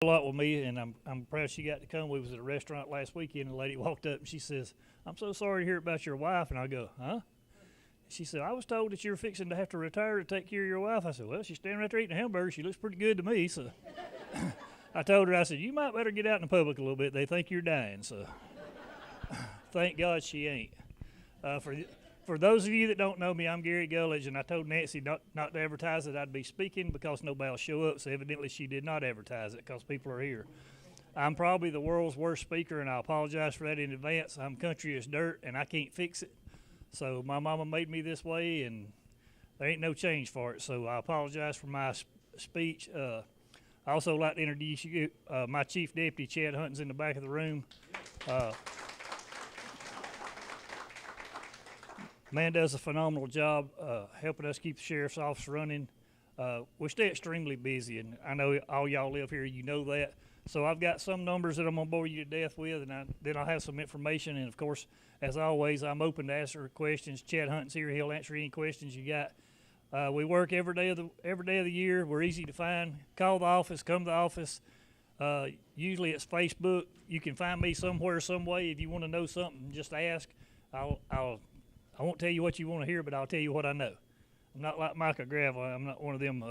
A lot with me, and I'm proud she got to come. We was at a restaurant last weekend, and a lady walked up and she says, "I'm so sorry to hear about your wife." And I go, "Huh?" She said, "I was told that you're fixing to have to retire to take care of your wife." I said, "Well, she's standing right there eating a hamburger. She looks pretty good to me." So I told her, I said, "You might better get out in the public a little bit. They think you're dying." So thank God she ain't. For those of you that don't know me, I'm Gary Gulledge, and I told Nancy not to advertise that I'd be speaking because nobody will show up, so evidently she did not advertise it because people are here. I'm probably the world's worst speaker, and I apologize for that in advance. I'm country as dirt, and I can't fix it. So my mama made me this way, and there ain't no change for it, so I apologize for my speech. I also like to introduce you, my chief deputy, Chad Hunting's in the back of the room. Man does a phenomenal job helping us keep the sheriff's office running. We stay extremely busy, and I know all y'all live here, you know that. So I've got some numbers that I'm going to bore you to death with, and then I'll have some information. And, of course, as always, I'm open to answer questions. Chad Hunt's here. He'll answer any questions you got. We work every day of the year. We're easy to find. Call the office. Come to the office. Usually it's Facebook. You can find me somewhere, some way. If you want to know something, just ask. I won't tell you what you want to hear, but I'll tell you what I know. I'm not like Micah Gravel. I'm not one of them.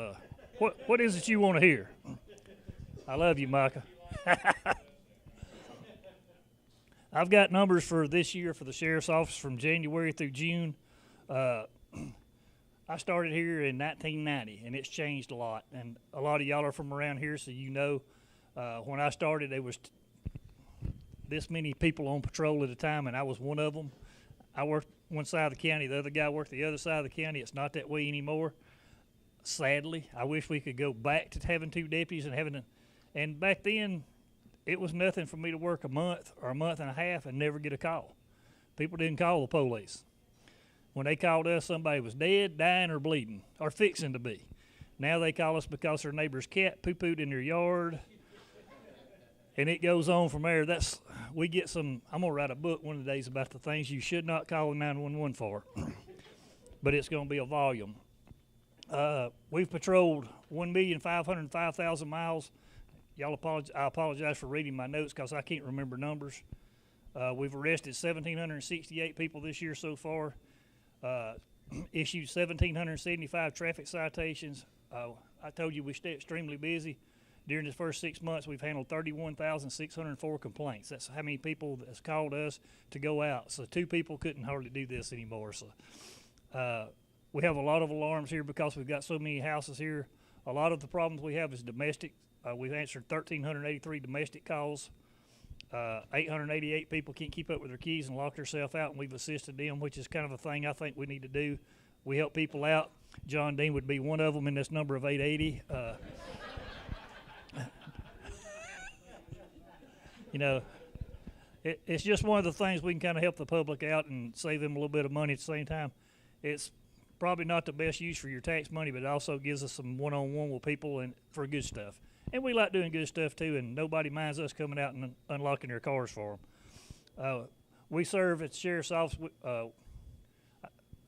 What is it you want to hear? I love you, Micah. I've got numbers for this year for the sheriff's office from January through June. I started here in 1990, and it's changed a lot. And a lot of y'all are from around here, so you know. When I started, there was this many people on patrol at a time, and I was one of them. I worked one side of the county, the other guy worked the other side of the county. It's not that way anymore. Sadly, I wish we could go back to having two deputies and back then, it was nothing for me to work a month or a month and a half and never get a call. People didn't call the police. When they called us, somebody was dead, dying, or bleeding, or fixing to be. Now they call us because their neighbor's cat poo-pooed in their yard, and it goes on from there. We get some. I'm gonna write a book one of the days about the things you should not call 911 for, but it's gonna be a volume. We've patrolled 1,505,000 miles. I apologize for reading my notes because I can't remember numbers. We've arrested 1,768 people this year so far. Issued 1,775 traffic citations. I told you we stay extremely busy. During the first 6 months, we've handled 31,604 complaints. That's how many people that's called us to go out. So 2 people couldn't hardly do this anymore. So we have a lot of alarms here because we've got so many houses here. A lot of the problems we have is domestic. We've answered 1,383 domestic calls. 888 people can't keep up with their keys and lock themselves out, and we've assisted them, which is kind of a thing I think we need to do. We help people out. John Dean would be one of them in this number of 880. You know, it's just one of the things we can kind of help the public out and save them a little bit of money at the same time. It's probably not the best use for your tax money, but it also gives us some one-on-one with people and for good stuff. And we like doing good stuff too, and nobody minds us coming out and unlocking their cars for them. We serve at the sheriff's office.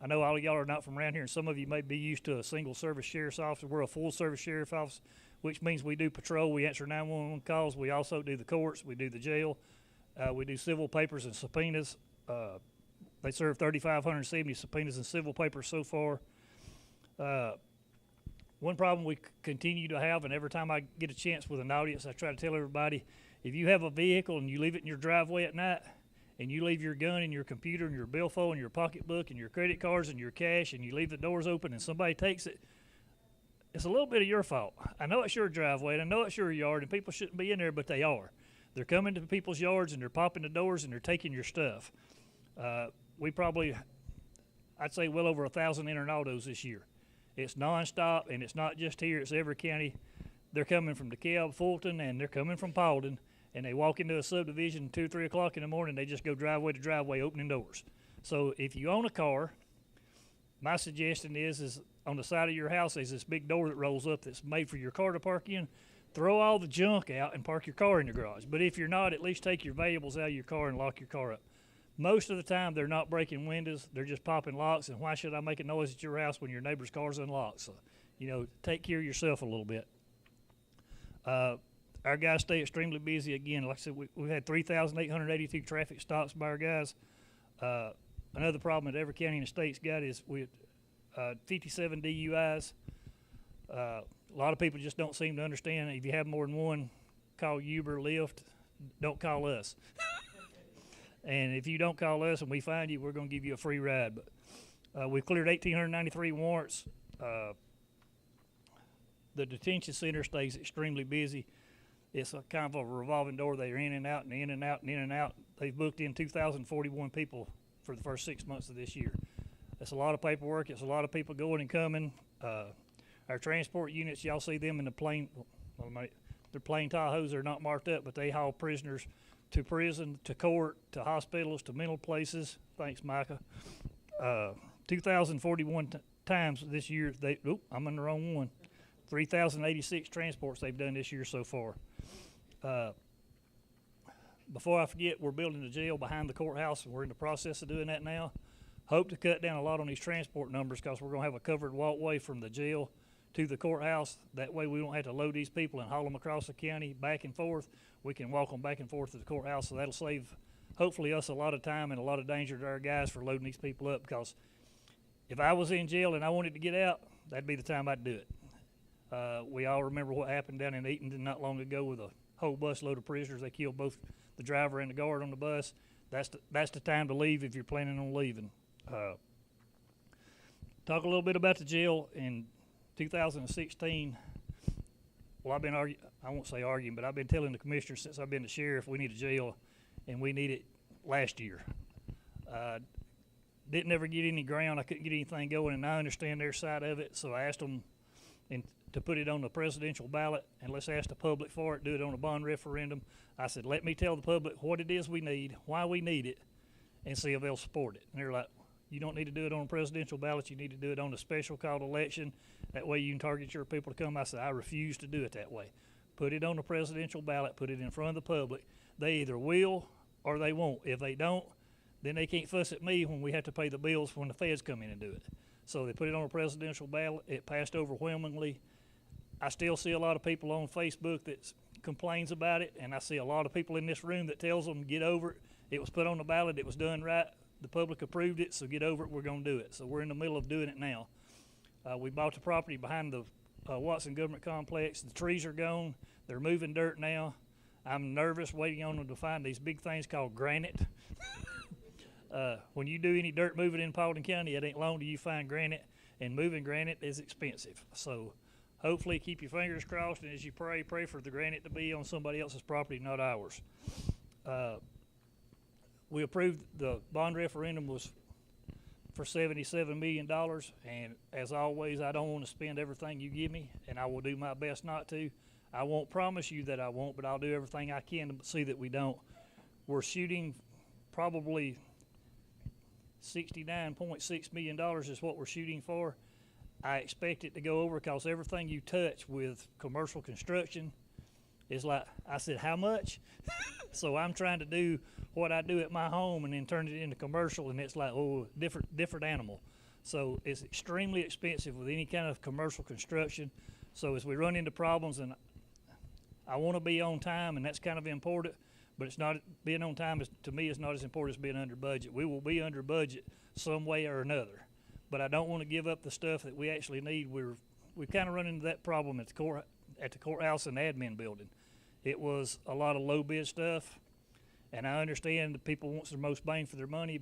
I know all of y'all are not from around here, and some of you may be used to a single-service sheriff's office. We're a full-service sheriff's office, which means we do patrol. We answer 911 calls. We also do the courts. We do the jail. We do civil papers and subpoenas. They serve 3,570 subpoenas and civil papers so far. One problem we continue to have, and every time I get a chance with an audience, I try to tell everybody, if you have a vehicle and you leave it in your driveway at night, and you leave your gun and your computer and your billfold and your pocketbook and your credit cards and your cash, and you leave the doors open and somebody takes it, it's a little bit of your fault. I know it's your driveway, and I know it's your yard, and people shouldn't be in there, but they are. They're coming to people's yards, and they're popping the doors, and they're taking your stuff. We probably, I'd say well over 1,000 internados this year. It's nonstop, and it's not just here, it's every county. They're coming from DeKalb, Fulton, and they're coming from Paulding, and they walk into a subdivision 2 or 3 o'clock in the morning. They just go driveway to driveway opening doors. So if you own a car, my suggestion is on the side of your house there's this big door that rolls up that's made for your car to park in. Throw all the junk out and park your car in your garage. But if you're not, at least take your valuables out of your car and lock your car up. Most of the time, they're not breaking windows. They're just popping locks. And why should I make a noise at your house when your neighbor's car's unlocked? So, take care of yourself a little bit. our guys stay extremely busy. Again, like I said, we've had 3,882 traffic stops by our guys. Another problem that every county in the state's got is with 57 DUIs. A lot of people just don't seem to understand. If you have more than one, call Uber, Lyft. Don't call us. And if you don't call us and we find you, we're going to give you a free ride. But we've cleared 1,893 warrants. The detention center stays extremely busy. It's a kind of a revolving door. They're in and out and in and out and in and out. They've booked in 2,041 people for the first 6 months of this year. That's a lot of paperwork. It's a lot of people going and coming. Our transport units, y'all see them in the plane. Well, they're plain Tahoes. They're not marked up, but they haul prisoners to prison, to court, to hospitals, to mental places. Thanks, Micah. 2,041 times this year. I'm in the wrong one. 3,086 transports they've done this year so far. Before I forget, we're building a jail behind the courthouse, and we're in the process of doing that now. Hope to cut down a lot on these transport numbers because we're going to have a covered walkway from the jail to the courthouse. That way we don't have to load these people and haul them across the county back and forth. We can walk them back and forth to the courthouse, so that'll save, hopefully, us a lot of time and a lot of danger to our guys for loading these people up, because if I was in jail and I wanted to get out, that'd be the time I'd do it. We all remember what happened down in Eatonton not long ago with a whole bus load of prisoners. They killed both the driver and the guard on the bus. That's the time to leave if you're planning on leaving. Talk a little bit about the jail. In 2016, well, I've been I won't say arguing, but I've been telling the commissioner since I've been the sheriff we need a jail, and we need it last year. Didn't ever get any ground. I couldn't get anything going, and I understand their side of it, so I asked them to put it on the presidential ballot, and let's ask the public for it, do it on a bond referendum. I said, let me tell the public what it is we need, why we need it, and see if they'll support it. And they're like, you don't need to do it on a presidential ballot, you need to do it on a special called election. That way you can target your people to come. I said, I refuse to do it that way. Put it on a presidential ballot, put it in front of the public. They either will or they won't. If they don't, then they can't fuss at me when we have to pay the bills when the feds come in and do it. So they put it on a presidential ballot. It passed overwhelmingly. I still see a lot of people on Facebook that complains about it, and I see a lot of people in this room that tells them get over it. It was put on the ballot. It was done right. The public approved it, so get over it. We're going to do it. So we're in the middle of doing it now. We bought the property behind the Watson Government Complex. The trees are gone. They're moving dirt now. I'm nervous waiting on them to find these big things called granite. When you do any dirt moving in Paulding County, it ain't long till you find granite, and moving granite is expensive. So hopefully keep your fingers crossed, and as you pray for the granite to be on somebody else's property, not ours. We approved the bond referendum was for $77 million, and as always, I don't want to spend everything you give me, and I will do my best not to. I won't promise you that I won't, but I'll do everything I can to see that we don't. We're shooting probably $69.6 million is what we're shooting for. I expect it to go over because everything you touch with commercial construction is like, I said, how much? So I'm trying to do what I do at my home and then turn it into commercial, and it's like, oh, different animal. So it's extremely expensive with any kind of commercial construction. So as we run into problems, and I want to be on time, and that's kind of important, but it's not, being on time is, to me, is not as important as being under budget. We will be under budget some way or another, but I don't want to give up the stuff that we actually need. We kind of run into that problem at the courthouse and admin building. It was a lot of low bid stuff, and I understand that people want the most bang for their money,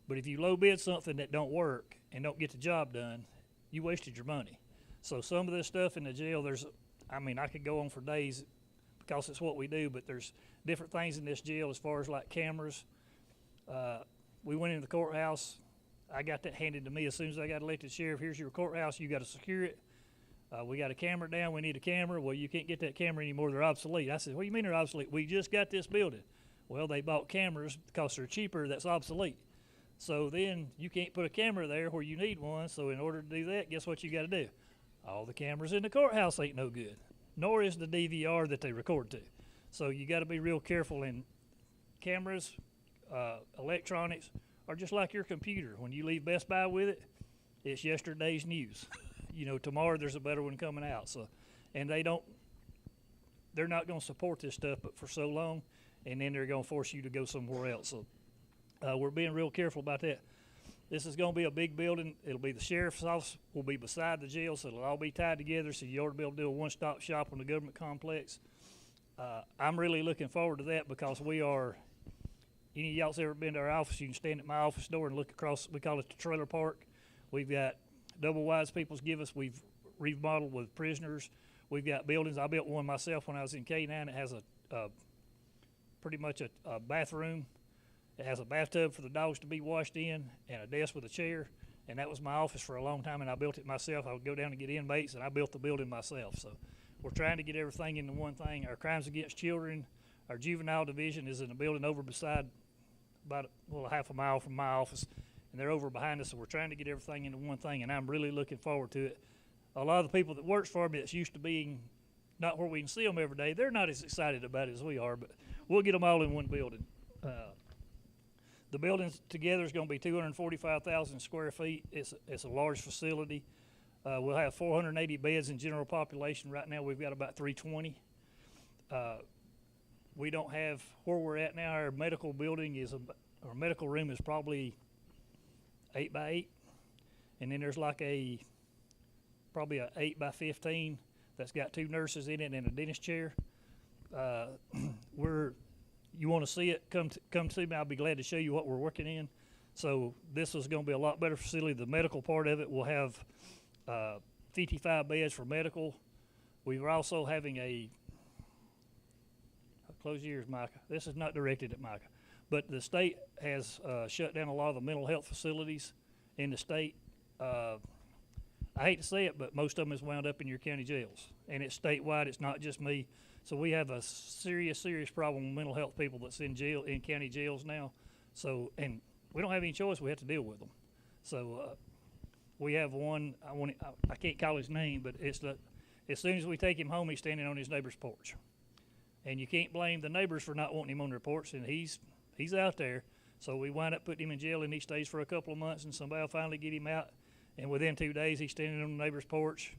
but if you low bid something that don't work and don't get the job done, you wasted your money. So some of this stuff in the jail, I could go on for days because it's what we do, but there's different things in this jail as far as like cameras. We went into the courthouse. I got that handed to me as soon as I got elected sheriff. Here's your courthouse. You got to secure it. We got a camera down. We need a camera. Well, you can't get that camera anymore. They're obsolete. I said, what do you mean they're obsolete? We just got this building. Well, they bought cameras because they're cheaper. That's obsolete. So then you can't put a camera there where you need one. So in order to do that, guess what you got to do? All the cameras in the courthouse ain't no good, nor is the DVR that they record to. So you got to be real careful. And cameras, electronics are just like your computer. When you leave Best Buy with it, it's yesterday's news. Tomorrow there's a better one coming out. So, and they don't they're not going to support this stuff but for so long, and then they're going to force you to go somewhere else. So we're being real careful about that. This is going to be a big building. It'll be the sheriff's office will be beside the jail, so it'll all be tied together, so you ought to be able to do a one-stop shop on the government complex. I'm really looking forward to that because we are, any of y'all's ever been to our office, you can stand at my office door and look across, we call it the trailer park. We've got double wides people's give us. We've remodeled with prisoners. We've got buildings. I built one myself when I was in K9. It has pretty much a bathroom. It has a bathtub for the dogs to be washed in and a desk with a chair. And that was my office for a long time, and I built it myself. I would go down and get inmates, and I built the building myself. So we're trying to get everything into one thing. Our crimes against children, our juvenile division is in a building over beside about half a mile from my office, and they're over behind us. So we're trying to get everything into one thing, and I'm really looking forward to it. A lot of the people that works for me that's used to being not where we can see them every day, they're not as excited about it as we are, but we'll get them all in one building. The building together is going to be 245,000 square feet. It's a large facility. We'll have 480 beds in general population. Right now we've got about 320. We don't have, where we're at now, our medical building is, our medical room is probably 8 by 8. And then there's like probably a 8 by 15 that's got 2 nurses in it and a dentist chair. You want to see it, come see me. I'll be glad to show you what we're working in. So this is going to be a lot better facility. The medical part of it will have 55 beds for medical. We are also having close your ears, Micah. This is not directed at Micah. But the state has shut down a lot of the mental health facilities in the state. I hate to say it, but most of them is wound up in your county jails. And it's statewide, it's not just me. So we have a serious problem with mental health people that's in jail, in county jails now. So, and we don't have any choice, we have to deal with them. So we have one, I can't call his name, but it's as soon as we take him home, he's standing on his neighbor's porch. And you can't blame the neighbors for not wanting him on their porch, and he's out there. So we wind up putting him in jail, and he stays for a couple of months, and somebody will finally get him out. And within 2 days, he's standing on the neighbor's porch,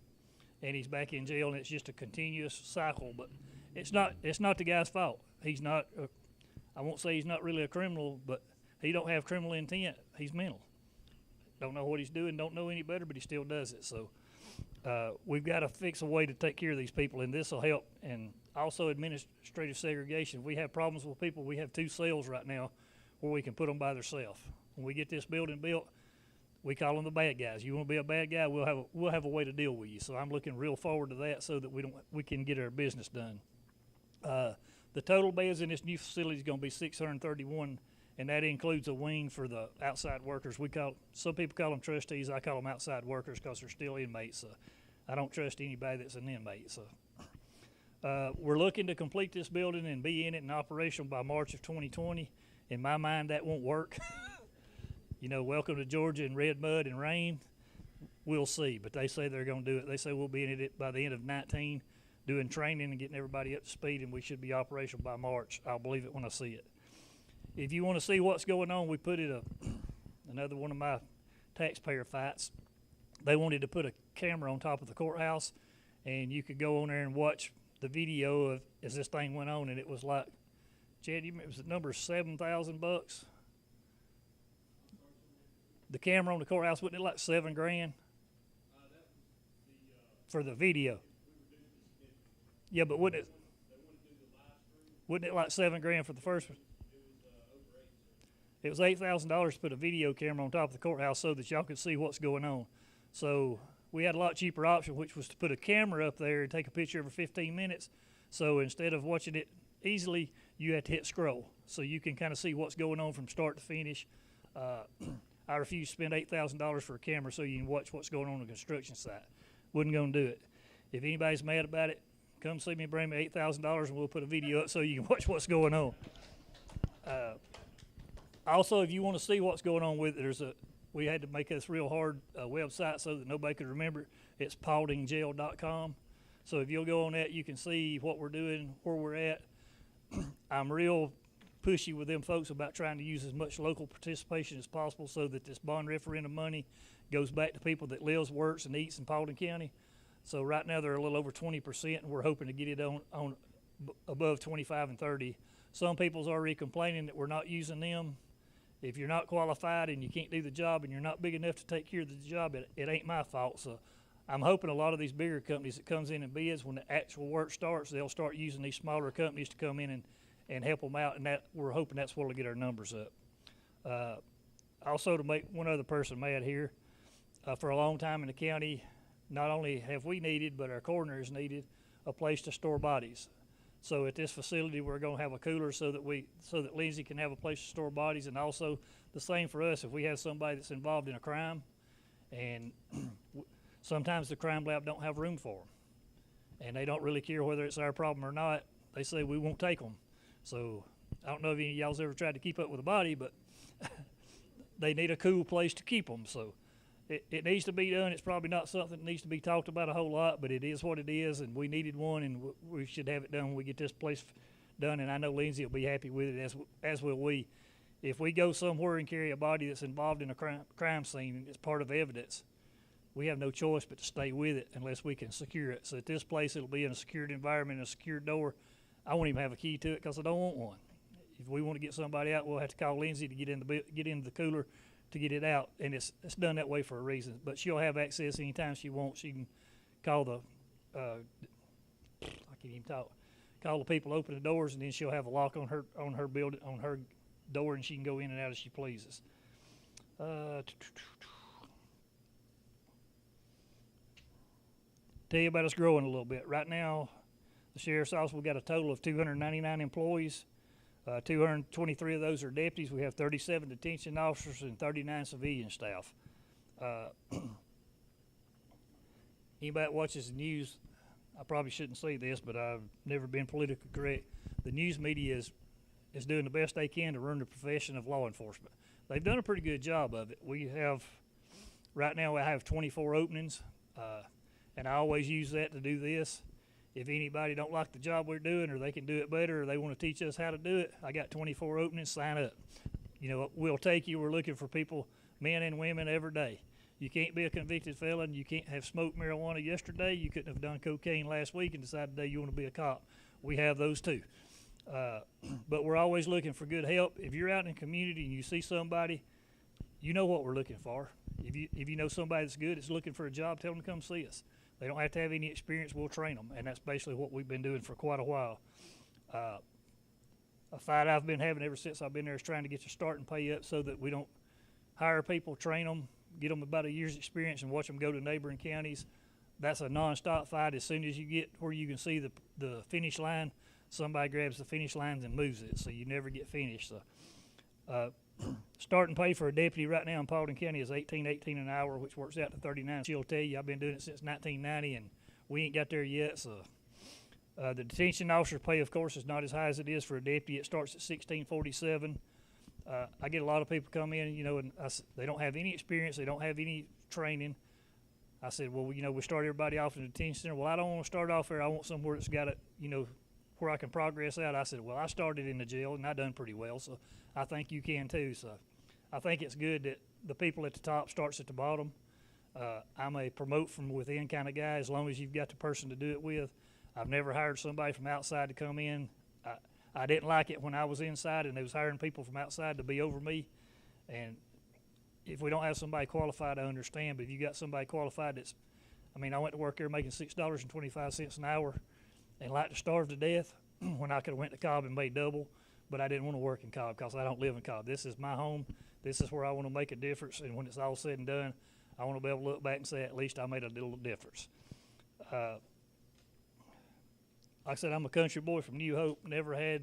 and he's back in jail, and it's just a continuous cycle. But it's not the guy's fault. He's not, I won't say he's not really a criminal, but he don't have criminal intent. He's mental. Don't know what he's doing, don't know any better, but he still does it. So we've got to fix a way to take care of these people, and this will help. And also administrative segregation. If we have problems with people, we have 2 cells right now where we can put them by themselves. When we get this building built, we call them the bad guys. You want to be a bad guy, we'll have a way to deal with you. So I'm looking real forward to that so that we can get our business done. The total beds in this new facility is going to be 631, and that includes a wing for the outside workers. Some people call them trustees. I call them outside workers because they're still inmates. So I don't trust anybody that's an inmate. So we're looking to complete this building and be in it and operational by March of 2020. In my mind, that won't work. You know, welcome to Georgia in red mud and rain. We'll see, but they say they're going to do it. They say we'll be in it by the end of 19, doing training and getting everybody up to speed, and we should be operational by March. I'll believe it when I see it. If you want to see what's going on, we put it another one of my taxpayer fights. They wanted to put a camera on top of the courthouse, and you could go on there and watch the video of as this thing went on, and it was like, Chad, it was the number $7,000. The camera on the courthouse, wasn't it like $7,000 for the video? Yeah, but wouldn't it like $7,000 for the first one? It was $8,000 to put a video camera on top of the courthouse so that y'all could see what's going on. So we had a lot cheaper option, which was to put a camera up there and take a picture every 15 minutes. So instead of watching it easily, you have to hit scroll. So you can kind of see what's going on from start to finish. I refuse to spend $8,000 for a camera so you can watch what's going on the construction site. Wouldn't go and do it. If anybody's mad about it, come see me, bring me $8,000, and we'll put a video up so you can watch what's going on. Also, if you want to see what's going on with it, we had to make this real hard website so that nobody could remember it. It's pauldingjail.com. So if you'll go on that, you can see what we're doing, where we're at. I'm real pushy with them folks about trying to use as much local participation as possible so that this bond referendum money goes back to people that lives, works, and eats in Paulding County. So right now they're a little over 20%, and we're hoping to get it on above 25 and 30. Some people's already complaining that we're not using them. If you're not qualified and you can't do the job and you're not big enough to take care of the job, it ain't my fault. So I'm hoping a lot of these bigger companies that comes in and bids, when the actual work starts, they'll start using these smaller companies to come in and help them out, and that we're hoping that's what'll get our numbers up. Also, to make one other person mad here, for a long time in the county, not only have we needed, but our coroner has needed a place to store bodies. So at this facility, we're going to have a cooler so that Lindsay can have a place to store bodies, and also the same for us. If we have somebody that's involved in a crime, and sometimes the crime lab don't have room for them, and they don't really care whether it's our problem or not. They say we won't take them. So I don't know if any of y'all's ever tried to keep up with a body, but they need a cool place to keep them. So it needs to be done. It's probably not something that needs to be talked about a whole lot, but it is what it is, and we needed one, and we should have it done when we get this place done, and I know Lindsay will be happy with it, as will we. If we go somewhere and carry a body that's involved in a crime scene and it's part of evidence, we have no choice but to stay with it unless we can secure it. So at this place, it'll be in a secured environment, a secured door. I won't even have a key to it because I don't want one. If we want to get somebody out, we'll have to call Lindsay to get into the cooler to get it out, and it's done that way for a reason. But she'll have access anytime she wants. She can call the I can't even talk. Call the people, open the doors, and then she'll have a lock on her building, on her door, and she can go in and out as she pleases. Tell you about us growing a little bit. Right now, the sheriff's office, we've got a total of 299 employees. 223 of those are deputies. We have 37 detention officers and 39 civilian staff. Anybody that watches the news, I probably shouldn't say this, but I've never been politically correct. The news media is doing the best they can to ruin the profession of law enforcement. They've done a pretty good job of it. Right now, I have 24 openings, and I always use that to do this. If anybody don't like the job we're doing, or they can do it better, or they want to teach us how to do it, I got 24 openings, sign up. You know, we'll take you. We're looking for people, men and women, every day. You can't be a convicted felon. You can't have smoked marijuana yesterday. You couldn't have done cocaine last week and decided today you want to be a cop. We have those too. But we're always looking for good help. If you're out in the community and you see somebody, you know what we're looking for. If you know somebody that's good, that's looking for a job, tell them to come see us. They don't have to have any experience. We'll train them, and that's basically what we've been doing for quite a while. A fight I've been having ever since I've been there is trying to get your starting pay up so that we don't hire people, train them, get them about a year's experience, and watch them go to neighboring counties. That's a nonstop fight. As soon as you get where you can see the finish line, somebody grabs the finish lines and moves it, so you never get finished. So, starting pay for a deputy right now in Paulding County is $18 an hour, which works out to $39. She'll tell you I've been doing it since 1990, and we ain't got there yet. So the detention officer pay, of course, is not as high as it is for a deputy. It starts at $16.47. I get a lot of people come in, you know, and they don't have any experience, they don't have any training. I said, well, you know, we start everybody off in the detention center. Well, I don't want to start off there. I want somewhere that's got it, you know, where I can progress out. I said, well, I started in the jail and I done pretty well, so I think you can too. So I think it's good that the people at the top starts at the bottom. I'm a promote from within kind of guy, as long as you've got the person to do it with. I've never hired somebody from outside to come in. I didn't like it when I was inside and they was hiring people from outside to be over me. And if we don't have somebody qualified, I understand, but if you got somebody qualified I went to work there making $6.25 an hour and like to starve to death when I could have went to Cobb and made double, but I didn't want to work in Cobb because I don't live in Cobb. This is my home. This is where I want to make a difference, and when it's all said and done, I want to be able to look back and say at least I made a little difference. Like I said, I'm a country boy from New Hope, never had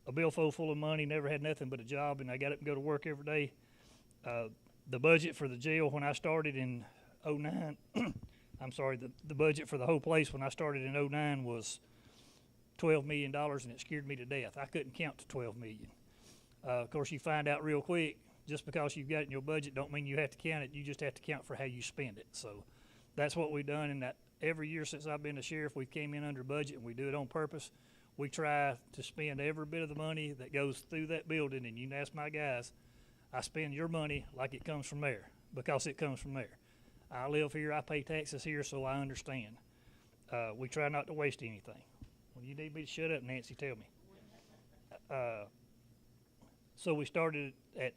a billfold full of money, never had nothing but a job, and I got up and go to work every day. The budget for the jail when I started in 09, the budget for the whole place when I started in 09 was $12 million, and it scared me to death. I couldn't count to 12 million. Of course, you find out real quick, just because you've got it in your budget don't mean you have to count it. You just have to count for how you spend it. So that's what we've done, and that every year since I've been the sheriff, we came in under budget, and we do it on purpose. We try to spend every bit of the money that goes through that building, and you can ask my guys, I spend your money like it comes from there, because it comes from there. I live here, I pay taxes here, so I understand. We try not to waste anything. When you need me to shut up, Nancy, tell me. So we started at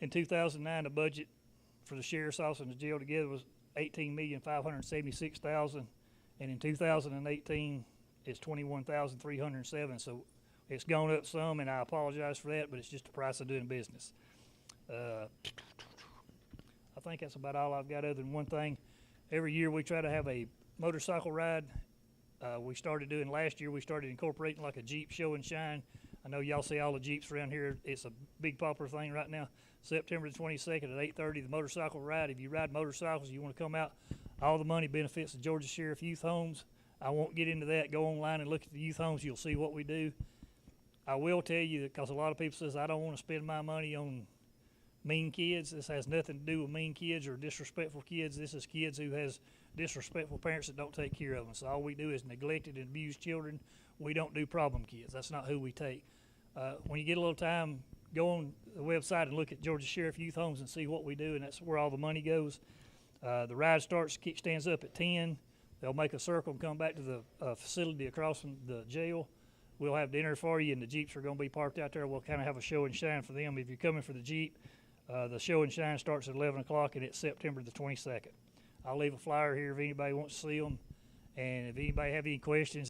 in 2009. The budget for the sheriff's office and the jail together was $18,576,000, and in 2018 it's $21,307. So it's gone up some, and I apologize for that, but it's just the price of doing business. I think that's about all I've got, other than one thing. Every year we try to have a motorcycle ride. We started doing last year. We started incorporating like a Jeep show and shine. I know y'all see all the Jeeps around here. It's a big popular thing right now. September the 22nd at 8:30, the motorcycle ride. If you ride motorcycles, you want to come out. All the money benefits the Georgia Sheriff Youth Homes. I won't get into that. Go online and look at the youth homes. You'll see what we do. I will tell you, because a lot of people says I don't want to spend my money on mean kids. This has nothing to do with mean kids or disrespectful kids. This is kids who has disrespectful parents that don't take care of them. So all we do is neglected and abused children. We don't do problem kids. That's not who we take. When you get a little time, go on the website and look at Georgia Sheriff Youth Homes and see what we do, and that's where all the money goes. The ride stands up at 10. They'll make a circle and come back to the facility across from the jail. We'll have dinner for you, and the Jeeps are going to be parked out there. We'll kind of have a show and shine for them. If you're coming for the Jeep, the show and shine starts at 11 o'clock, and it's September the 22nd. I'll leave a flyer here if anybody wants to see them, and if anybody have any questions,